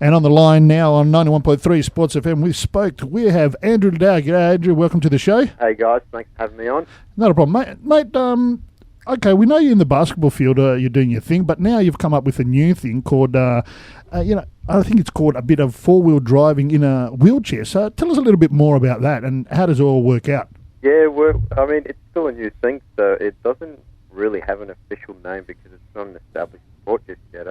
And on the line now on 91.3 Sports FM with Spoked, we have Andrew Dow. G'day, Andrew. Welcome to the show. Hey, guys. Thanks for having me on. Not a problem, mate. Okay, we know you're in the basketball field, you're doing your thing, but now you've come up with a new thing called, I think it's called a bit of four-wheel driving in a wheelchair. So tell us a little bit more about that and how does it all work out? Yeah, it's still a new thing, so it doesn't really have an official name because it's not an established sport just yet.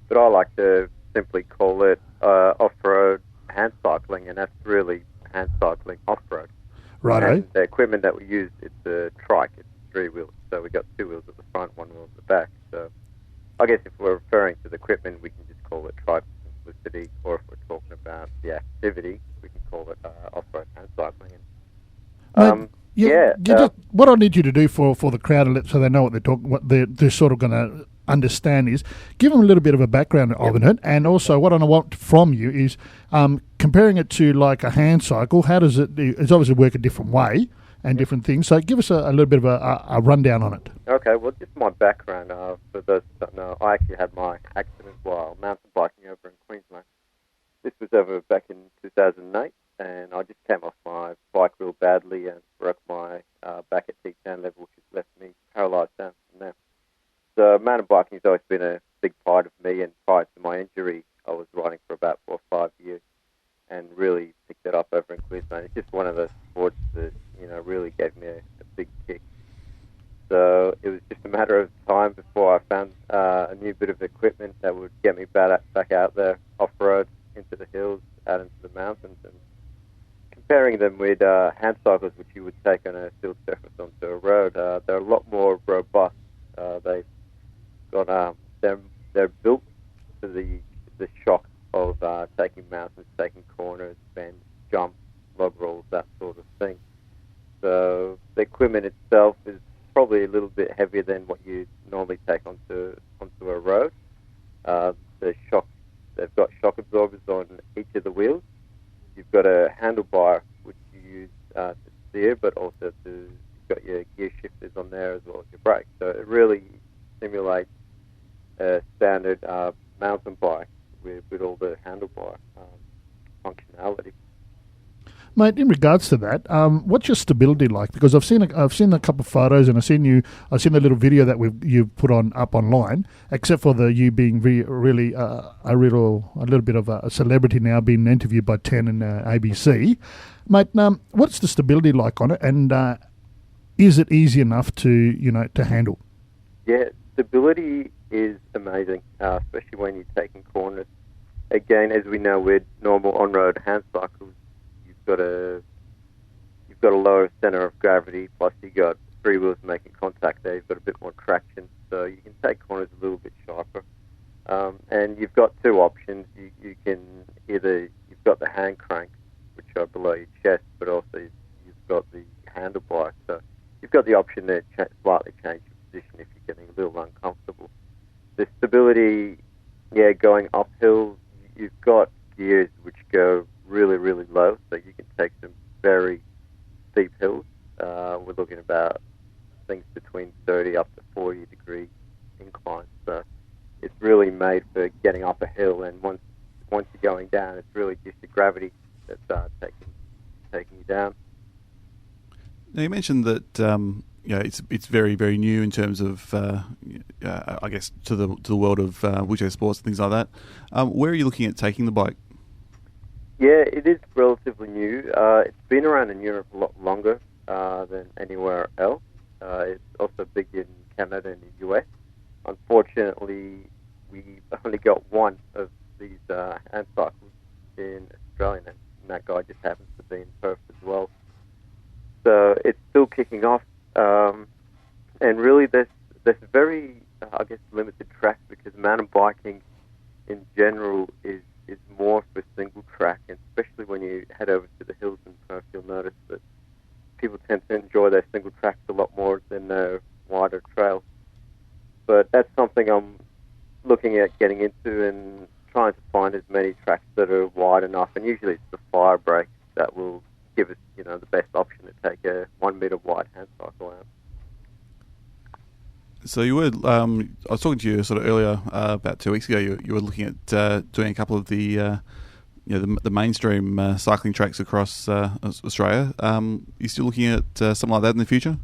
But I like to simply call it off-road hand cycling, and that's really hand cycling off-road. Righto. And the equipment that we use, it's a trike. It's 3 wheels. So we got 2 wheels at the front, 1 wheel at the back. So I guess if we're referring to the equipment, we can just call it trike simplicity, or if we're talking about the activity, we can call it off-road hand cycling. What I need you to do for the crowd, so they know what they're sort of going to understand, is give them a little bit of a background of it, and also what I want from you is comparing it to like a hand cycle. How does it? It's obviously work a different way and different things. So give us a little bit of a rundown on it. Okay, well, just my background. For those that don't know, I actually had my accident while mountain biking over in Queensland. This was over back in 2008. And I just came off my bike real badly and broke my back at T10 level, which has left me paralysed down from there. So mountain biking has always been a big part of me, and prior to my injury, I was riding for about 4 or 5 years and really picked it up over in Queensland. It's just one of those sports that, really gave me a big kick. So it was just a matter of time before I found a new bit of equipment that would get me back out there, off-road, into the hills, out into the mountains, and comparing them with hand cycles, which you would take on a field surface onto a road, they're a lot more robust. They've got they're built to the shock of taking mountains, taking corners, bends, jumps, log rolls, that sort of thing. So the equipment itself is probably a little bit heavier than what you normally take onto a road. They've got shock absorbers on each of the wheels. You've got a handlebar which you use to steer, but also you've got your gear shifters on there as well as your brakes. So it really simulates a standard mountain bike with all the handlebar functionality. Mate, in regards to that, what's your stability like? Because I've seen a couple of photos, and I've seen the little video that you've put up online. Except for you being really a little bit of a celebrity now, being interviewed by 10 and ABC. Mate, what's the stability like on it, and is it easy enough to handle? Yeah, stability is amazing, especially when you're taking corners. Again, as we know, with normal on-road hand cycles, you've got a lower center of gravity, plus you got 3 wheels making contact there. You've got a bit more traction, so you can take corners a little bit sharper. And you've got 2 options. You can you've got the hand crank, which are below your chest, but also you've got the handlebar. So you've got the option to slightly change your position if you're getting a little uncomfortable. The stability, going uphill, you've got gears which go really, really low, so you can take some very steep hills. We're looking about things between 30 up to 40 degree inclines. So it's really made for getting up a hill, and once you're going down, it's really just the gravity that's taking you down. Now you mentioned that it's very, very new in terms of I guess to the world of wheelchair sports and things like that. Where are you looking at taking the bike? Yeah, it is relatively new. It's been around in Europe a lot longer than anywhere else. It's also big in Canada and the US. Unfortunately, we only got one of these hand cycles in Australia, and that guy just happens to be in Perth as well. So it's still kicking off, and really there's very, limited tracks, because mountain biking in general is more for single track, and especially when you head over to the hills in Perth, you'll notice that people tend to enjoy their single tracks a lot more than their wider trails. But that's something I'm looking at getting into, and trying to find as many tracks that are wide enough, and usually it's the fire break that will give us, the best option to take a 1 meter wide hand cycle out. So you were, I was talking to you sort of earlier, about 2 weeks ago. You were looking at doing a couple of the the mainstream cycling tracks across Australia. You still looking at something like that in the future?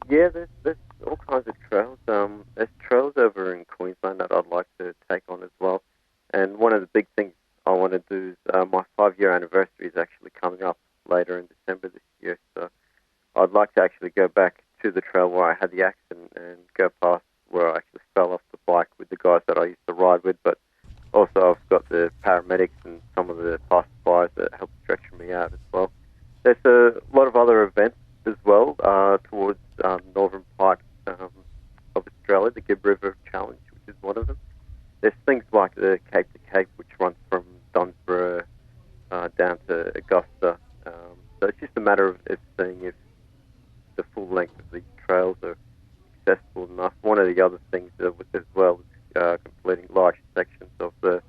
Yeah, there's all kinds of trails. There's trails over in Queensland that I'd like to take on as well. And one of the big things I want to do is my 5-year anniversary is actually coming up later in December this year. So I'd like to actually go back to the trail where I had the accident and go past where I actually fell off the bike with the guys that I used to ride with. But also I've got the paramedics and some of the passersby that help stretch me out as well. There's a lot of other events as well towards northern part of Australia, the Gibb River Challenge, which is one of them. There's things like the Cape to Cape, which runs from Dunsborough down to Augusta. So it's just a matter of seeing if the full length of these trails are accessible enough. One of the other things as well is completing large sections of the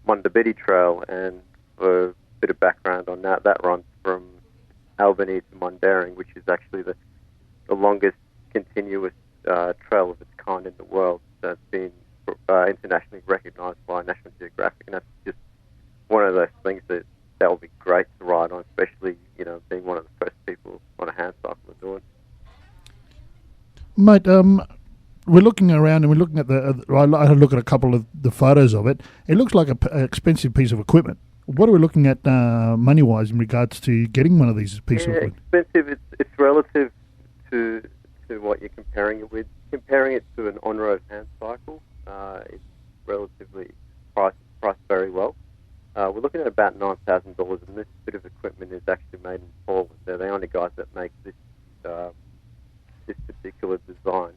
Mundabiddi Trail, and for a bit of background on that, that runs from Albany to Mundaring, which is actually the longest continuous trail of its kind in the world. That's been internationally recognised by National Geographic, and that's just one of those things that will be great to ride on, especially being one of the first people on a hand cycle to do it. Mate, we're looking around and we're looking at I had a look at a couple of the photos of it. It looks like an expensive piece of equipment. What are we looking at money-wise in regards to getting one of these pieces of equipment? Expensive. It's relative to what you're comparing it with. Comparing it to an on-road hand cycle, it's relatively priced very well. We're looking at about $9,000, and this bit of equipment is actually made in Poland. They're the only guys that make this particular design.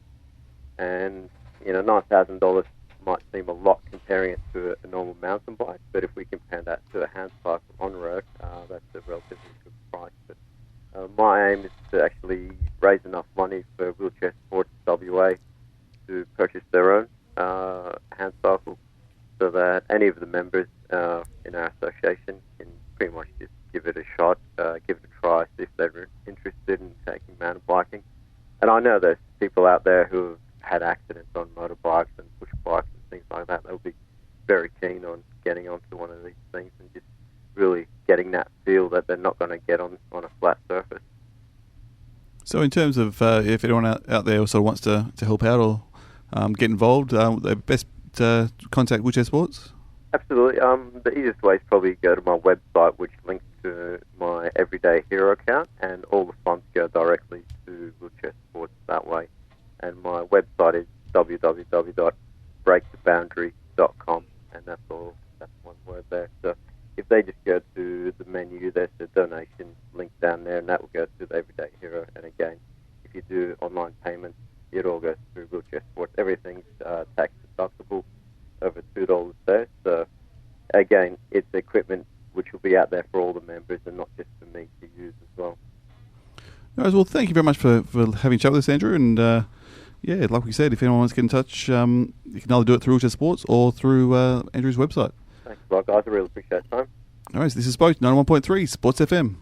And $9,000 might seem a lot comparing it to a normal mountain bike, but if we compare that to a hand cycle on road, that's a relatively good price. But my aim is to actually raise enough money for Wheelchair Sports WA to purchase their own hand cycle, so that any of the members in our association can pretty much just give it a shot, give it a try, see if they're interested in taking mountain biking. And I know there's people out there who have had accidents on motorbikes and push bikes and things like that. They'll be very keen on getting onto one of these things and just really getting that feel that they're not going to get on a flat surface. So in terms of if anyone out there also wants to help out or get involved, the best contact Wheelchair Sports? Absolutely. The easiest way is probably go to my website, which links to my Everyday Hero account, and all the funds go directly to Wheelchair Sports that way. And my website is www.breaktheboundary.com, and that's one word there. So if they just go to the menu, there's the donation link down there, and that will go to the Everyday Hero. And again, if you do online payments, it all goes through Wheelchair Sports. Everything's tax deductible, over $2 there. So again, it's equipment which will be out there for all the members and not just for me to use as well. All right, well, thank you very much for having a chat with us, Andrew. And yeah, like we said, if anyone wants to get in touch, you can either do it through Wheelchair Sports or through Andrew's website. Thanks a lot, guys. I really appreciate the time. All right, so this is SPOKED 91.3 Sports FM.